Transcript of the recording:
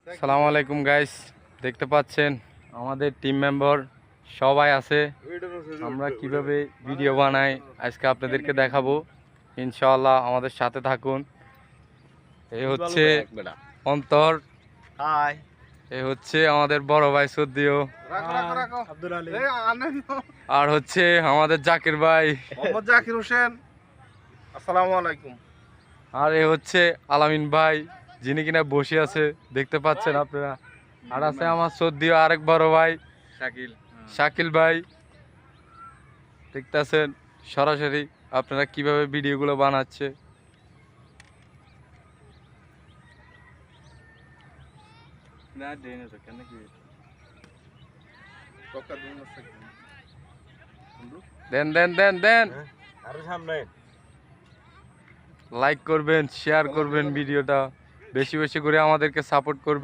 আসসালামু আলাইকুম গাইস, দেখতে পাচ্ছেন আমাদের টিম মেম্বার সবাই আছে। আমরা কিভাবে ভিডিও বানাই আজকে আপনাদেরকে দেখাবো, ইনশাআল্লাহ আমাদের সাথে থাকুন। এই হচ্ছে অন্তর, হাই, এই হচ্ছে আমাদের বড় ভাই সদ্দিও, আব্দুল আলী, আর হচ্ছে আমাদের জাকির ভাই, মোহাম্মদ জাকির হোসেন। আসসালামু আলাইকুম। আর এ হচ্ছে আলামিন ভাই, যিনি কিনা বসে আছে, দেখতে পাচ্ছেন আপনারা। আর আছে আমার সদ্দিও আরেক বড় ভাই শাকিল ভাই। দেখতেছেন সরাসরি আপনারা কিভাবে ভিডিওগুলো বানাচ্ছে। দেন দেন দেন দেন, আরো সামনে লাইক করবেন, শেয়ার করবেন, ভিডিওটা বেশি বেশি করে আমাদেরকে সাপোর্ট করবেন।